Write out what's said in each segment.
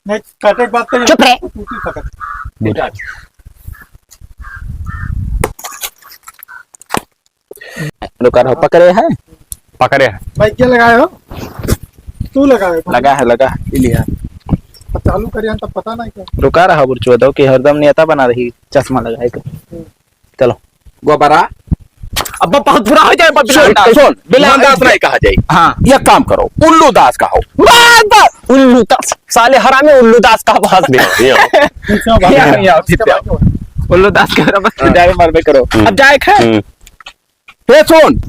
नहीं काटे के बाद चुप रहे। रुका रहो, पकड़े है भाई क्या लगाए हो? तू लगाए हो? लगा है लिया। चालू करिए तब पता नहीं क्या। रुका रहा बुरचो दो कि हरदम नेता बना रही चश्मा लगाए के। चलो गोबरा अब बहुत बुरा हो जाए। सुन बिलान दास नहीं कहा जाए। हाँ ये काम करो, उल्लू दास कहो। उल्लू दास साले हरामे उल्लू दास का बहस दे। उल्लू दास के बराबर जाए मरबे करो। अब जाए खे ये सुन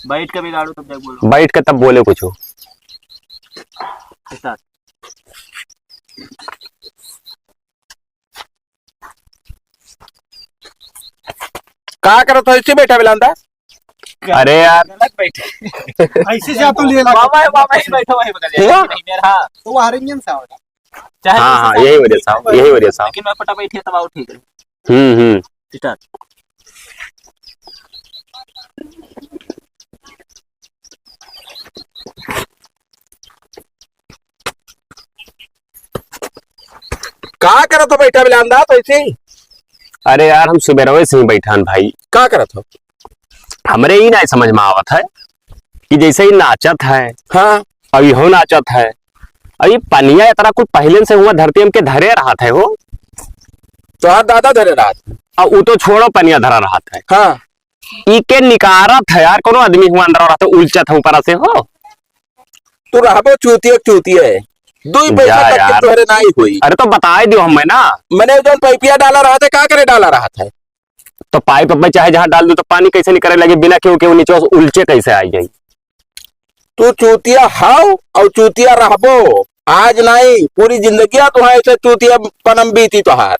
बैठ के बिगाड़ू तब जाके बोलो। बैठ के तब बोले कुछ हो। कहा करत हो इसी बैठा बिलान दास? अरे यार ऐसे से आप तो लिए लगा बाबा ही बैठो वही बगल हुआ? नहीं मेरा। तो वो हरिंजन सा होगा। चाहे हाँ यही वजह साहब, यही वजह साहब। लेकिन मैं पटा बैठी तब आओ ठीक है। स्टार्ट। कहा करत हो बैठा बिलान दास ऐसे? अरे यार हम सुबह से ही बैठान भाई। कहा करत हो? हमरे ही नहीं समझ में आवत है कि जैसे ही नाचत है हाँ अभी हो नाचत है अभी पनिया इतना कुछ पहले से हुआ धरती हम के धरे रहा था हो। तो हाँ दादा धरे रात। और वो तो छोड़ो पनिया धरा रहा था। हाँ इके निकारत है यार, कोनो आदमी हुआ अंदर रहा था उलचत है ऊपर से हो। तू रहबो चूतिया है। दो ही पैसा जा तक यार। के तोहरे ना ही हुई। अरे तो बताए दियो हमें ना। मैंने जो पैपिया डाला रहा था क्या करे डाला रहा था? तो पाइप में चाहे जहां डाल दो तो पानी कैसे निकलने लगे बिना क्यों के नीचे उलचे कैसे आई जाए। तू चूतिया हाउ और चूतिया रहबो। आज नहीं पूरी जिंदगी तुम्हारे ऐसे चूतिया पनम बीती तुहार।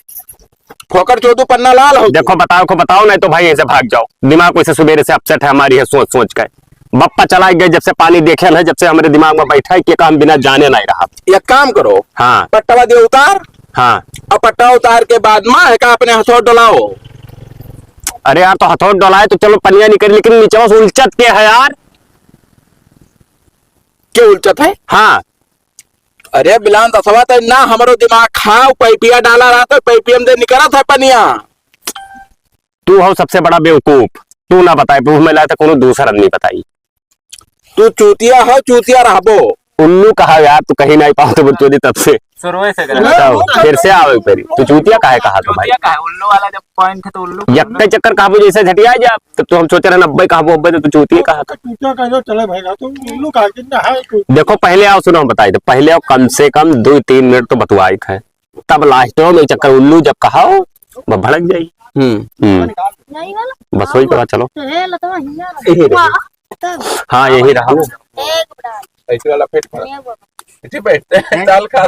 फोकर चौदू पन्ना लाल हो। देखो बताओ नहीं तो भाई ऐसे भाग जाओ। दिमाग वैसे सुबह से अपसेट है हमारी है सोच कर। बप्पा चला गया जब से पानी देखे है, जब से हमारे दिमाग में बैठा है कि काम बिना जाने नहीं रहा। एक काम करो हाँ पट्टा दे उतार हाँ। और पट्टा उतार के बाद माँ है का अपने हथौड़ डलाओ। अरे यार तो हथौड़ डलाए तो चलो पनिया निकल, लेकिन नीचे बस उलचत के है यार। क्या उलचत है? हाँ अरे बिलान दसवा तो ना हमारो दिमाग खाओ पैपिया डाला रहा था पैपिया में निकला था पनिया। तू हो सबसे बड़ा बेवकूफ। तू ना बताए मैं लाया था कोनो दूसरा आदमी बताई। तू चूतिया हो चूतिया रहबो। उल्लू कहा यार, तू कहीं नहीं पाओ तो बच्चों तब से शुरू से फिर से आओ एक बारी। तू चूतिया काहे कहा तो भाई? का है उल्लू वाला जब पॉइंट है तो उल्लू यक्का चक्कर कहा जैसे झटिया जा तो हम सोच रहे 90 कहा 90 तो तू चूतिया कहा था। टूटा का चले भाई ना तो उल्लू का कितना है कोई। देखो पहले आओ सुनो हम बताए थे, पहले आओ कम से कम 2-3 मिनट तो बतवाई है, तब लास्ट में चक्कर उल्लू जब कहा भड़क जाई। बस वही कहा चलो। हाँ यही रहा ना। ऐसे वाला पेट पर इसी बैठते हैं दाल खा।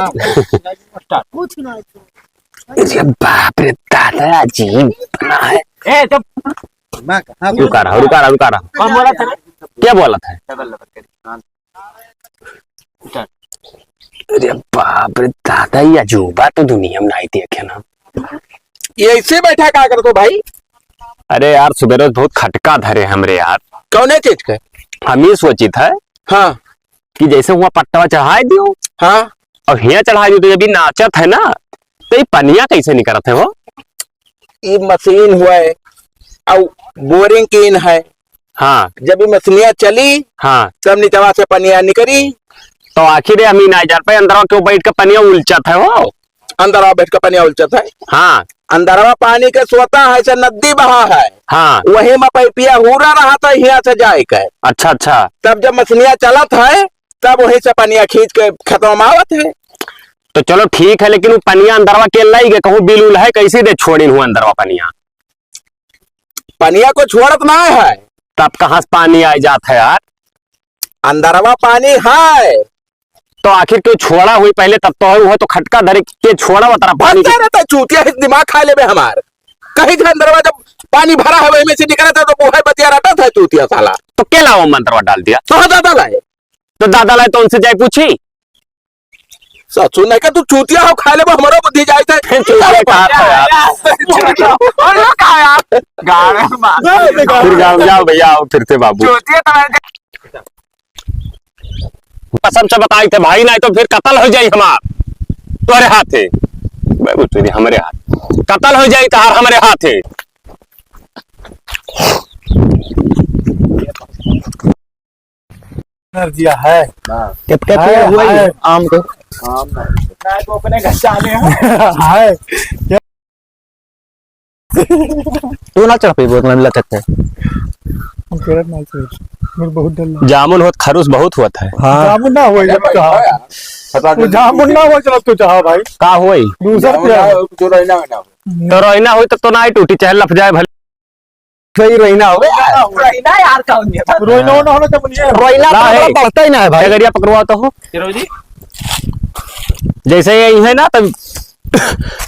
अरे बाप रे दादा अजीब बना है। ए तो रुका रहा कौन बोला था? क्या बोला था? डबल करी। अरे बाप रे दादा ये अजूबा तो दुनिया में नहीं देखे ना। ये ऐसे बैठा क्या कर दो भाई? अरे यार सुबह रोज बहुत खटका धरे हमरे यार। कौन है चीज के? हम ही सोची था हाँ कि जैसे हुआ पट्टा चढ़ा दियो हाँ और हिया चढ़ा दियो तो जब नाचत है ना तो ये पनिया कैसे निकलत है वो? ये मशीन हुआ है और बोरिंग कीन है। हाँ जब ये मशीनिया चली हाँ तब नीचवा से पनिया निकली। तो आखिर हम ही नहीं जान पाए अंदर क्यों बैठ के पनिया उलचत है वो। अंदर बैठ कर पनिया उलचत है। हाँ अंदरवा पानी के स्वतः है से नदी बहा है। हाँ वही में पैपिया हुरा रहा था यहाँ से जाए के। अच्छा तब जब मछलियां चलत है तब वही से पनिया खींच के खत्म आवत है। तो चलो ठीक है, लेकिन वो पनिया अंदरवा के लाई गए कहूँ बिल उल है कैसे दे छोड़ी हुआ अंदरवा पनिया? पनिया को छोड़त ना है। तब कहाँ से पानी आ जाता है यार? अंदरवा पानी है तो आखिर क्यों छोड़ा हुई पहले तब तो हो तो खटका धरे के छोड़ा हुआ तरह पानी रहता चूतिया दिमाग खा ले हमार। कहीं के अंदरवा जब पानी भरा है वही में से निकला था तो वो है बतिया रटा था चूतिया साला। तो क्या लाओ मंत्रवा डाल दिया? तो दादा लाए तो दादा लाए तो उनसे जाए पूछी सचू नहीं का तू चूतिया हो खा ले हमारा बुद्धि जाए थे। फिर जाओ भैया आओ फिर से बाबू। कसम से बताई थे भाई, नहीं तो फिर कत्ल हो जाई हमार तोरे हाथे। तेरी हमारे हाथ कत्ल हो जाई तार हमारे हाथे। एनर्जिया है कितने हुआ है। आम को तो अपने घर जाने है तू ना चढ़ पे बोतल लटक है। हम कह रहे नहीं चाहिए मेरे बहुत डर लगा। जामुन होत खरूस बहुत हुआ था। हाँ जामुन ना हो जब चाह तू जामुन ना हो चलो तू चाह भाई का होई दूसरा क्या तो रहना ना तो रोइना हुई तो ना ही टूटी चाहे लफ जाए भले सही रोइना हो रोइना यार कौन है रोइना ना होना जब नहीं रोइना ना है। तो बढ़ता ही ना है भाई। अगरिया पकड़वा तो हो जी जैसे यही है ना तब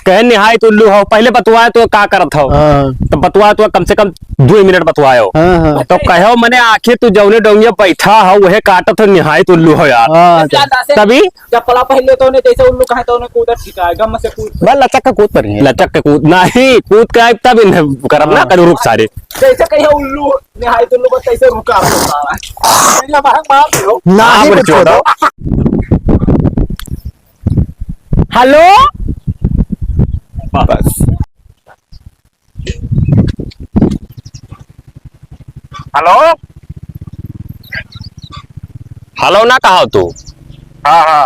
कह निहाय तो उल्लू हो पहले बतवाए तो का करत हो हाँ तो बतवाए तो कम से कम 2 मिनट बतवायो हाँ हाँ तो कहो मने आंखें तू जौने डोंगिया बैठा हो वहे काटत हो निहाय तो उल्लू हो यार हाँ तभी चप्पला पहले तो ने जैसे उल्लू कहे तो ने कूदत ठिका है गम से कूद बस लचक का कूद पर लचक के कूद नहीं कूद के आए तब इन्हें करब ना करू रुक सारे जैसे कहिए उल्लू निहाय तो उल्लू को कैसे रुका होता है ये मार लो ना ही आम कुछ छोड़ो। हेलो बस हेलो हेलो ना कहा तू हाँ हाँ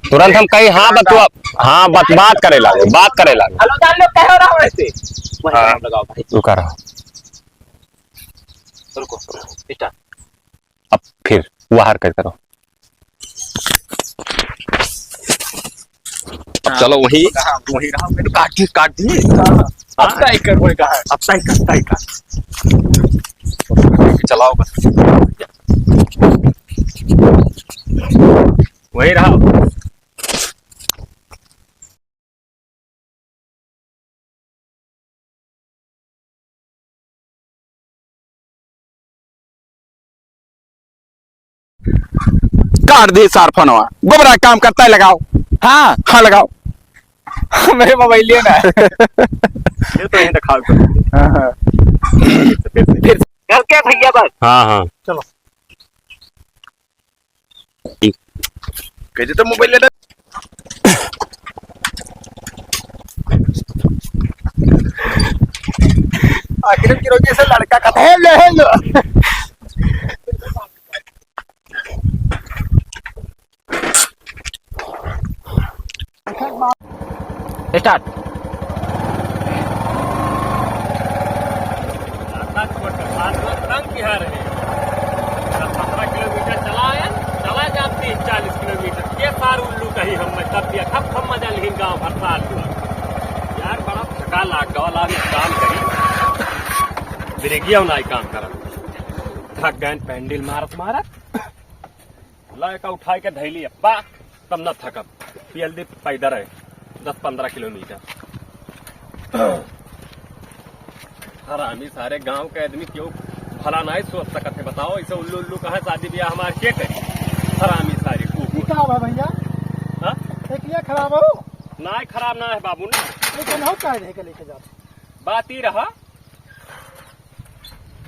तुरंत हम कहीं हाँ बतवा हाँ बात करे लागे हेलो जान लो कह रहा हूं ऐसे वही हाँ। नाम लगाओ भाई रुका रहो रुको स्टार्ट अब फिर वो हरकत करो अब चलो वही वही रहा मैंने काट दी अब सही कर कोई कहा अब सही कर चलाओ बस वही रहा काट दे सार फोनवा गोबरा काम करता है लगाओ हाँ हाँ लगाओ मेरे मोबाइल लिया ना ये तो यही दिखाओ फिर कर के भैया बस हाँ हाँ चलो कैसे तो मोबाइल लेना आखिर की रोज जैसे लड़का का हेलो हेलो स्टार्ट उल्लू कहीं हम तब दिया खप हम मजा लिहिन गाँव भर साल यार बड़ा थका लाग गवा काम करी बिरेगिया ना काम करत थक गए पैंडल मारत लड़का उठाई के धैली अब्बा तब न थकब पियल दी पैदल है 10-15 किलोमीटर हरामी सारे गांव के आदमी क्यों भला नहीं सोच सकते बताओ इसे उल्लू उल्लू कहा शादी ब्याह हमारे के करी हरामी सारी क्या हुआ भैया हाँ? एक ये खराब हो ना खराब ना है बाबू ना लेकिन हो क्या लेके लेके जाते बात ही रहा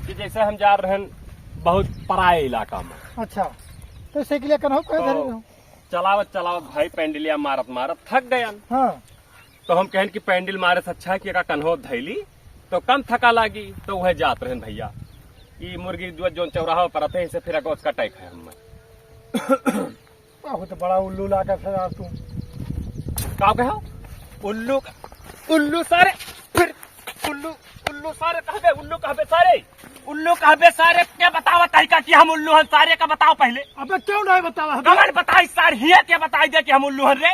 कि जैसे हम जा रहे हैं बहुत पराए इलाका में अच्छा तो इसे के लिए कन हो क्या धरे हो चलावत भाई पैंडलिया मारत थक गया हाँ तो हम कहन कि पैंडल मारे से अच्छा है कि कन्हो धैली तो कम थका लागी तो वह जात रहे भैया ये मुर्गी जो चौराहा पर आते हैं फिर अगो उसका टैक है हमें बहुत बड़ा उल्लू ला कर सजा तू का कहो उल्लू सारे फिर उल्लू सारे कहबे सारे क्या बतावा तरीका कि हम उल्लू हन सारे का बताओ पहले अबे क्यों नहीं बतावा कमन बताई सारे हिया क्या बताई दे कि हम उल्लू हन रे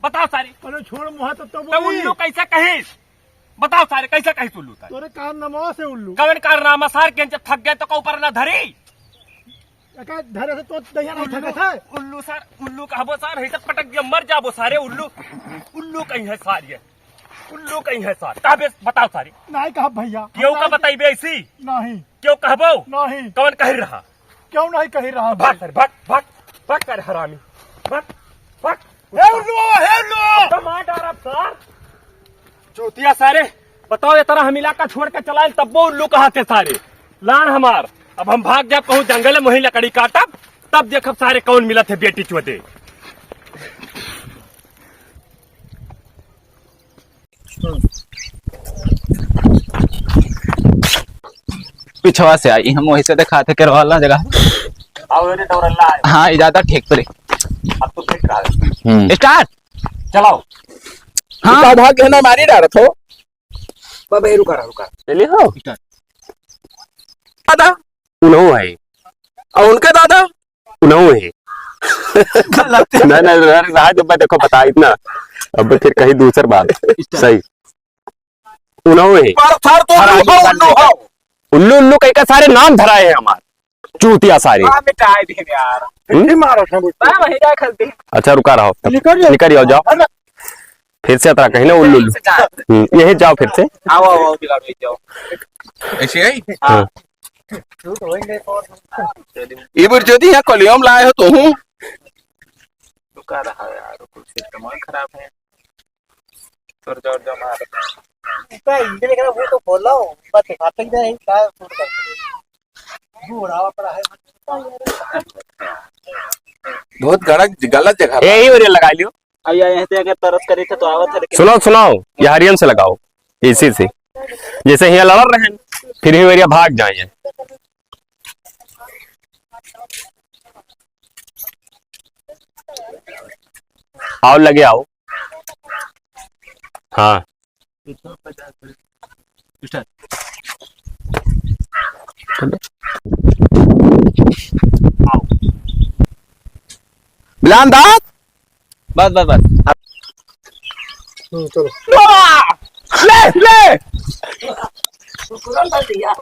बताओ सारे अरे छोड़ मुहा तो तो बोली उल्लू कैसे कहिस बताओ सारे कैसे कहिस उल्लू तारे तोरे कान नमवा से उल्लू कवन कारनामा सार के जब थक गए तो को ऊपर ना धरी एका धरे से तो दहिया नहीं थकत है उल्लू कहबो सार है पटक दिया मर जाबो सारे उल्लू कहीं है सार ये उल्लू कहीं है सार कहबे बताओ सारे नहीं कहा भैया क्यों का बताइबे ऐसी नहीं क्यों कहबो नहीं कवन कह रहा क्यों नहीं कही रहा भाग सर भाग कर हरामी भाग हे उल्लू मार डार अब सर चूतिया सारे बताओ ये तरह हम इलाका छोड़ के चलाए तब वो उल्लू कहा थे सारे लान हमार अब हम भाग जाब कहूँ जंगल में वही लकड़ी काटब तब देखब सारे कौन मिलत है बेटी चोदे। पिछवा से आई हम वही से दिखाते के वाला जगह। आओ रे दौड़ल्ला आए। हाँ ज्यादा ठीक पड़े। अब तो फिट रहा स्टार्ट। चलाओ। हाँ आधा गहना मारी डालत हो बाबा रुका चलिए हो दादा उन्हों है और उनके दादा उन्हों है नहीं नहीं रहा जब मैं देखो बता इतना अब फिर कहीं दूसर बात सही उन्हों है पर थर तो उल्लू हो उल्लू उल्लू कई का सारे नाम धराए हैं हमारे चूतिया सारे। हां मिटाए दे यार नहीं मारो था बा वही जा खलते अच्छा रुका रहो निकल जाओ फिर से अतरा कहीं ना उल्लू उल्लू यही जाओ फिर से आओ बिगाड़ जाओ ऐसे ही हाँ। इबर ज्योति यहाँ कलियम लाए हो तो हूँ रुका रहा यार कुछ सिस्टम खराब है और जोर जो मार का इंजन का वो तो खोलो बात खाता ही नहीं का फूट कर वो उड़ावा पड़ा है बहुत गलत जगह यही और लगा लियो। आया यहाँ से अगर तरस करे थे तो आवत है सुनाओ ये हरियन से लगाओ इसी से जैसे यहाँ लड़ रहे हैं फिर ही मेरिया भाग जाए। आओ लगे आओ हाँ बिलान दास बस बस बस चलो ले ले तुरंत दिया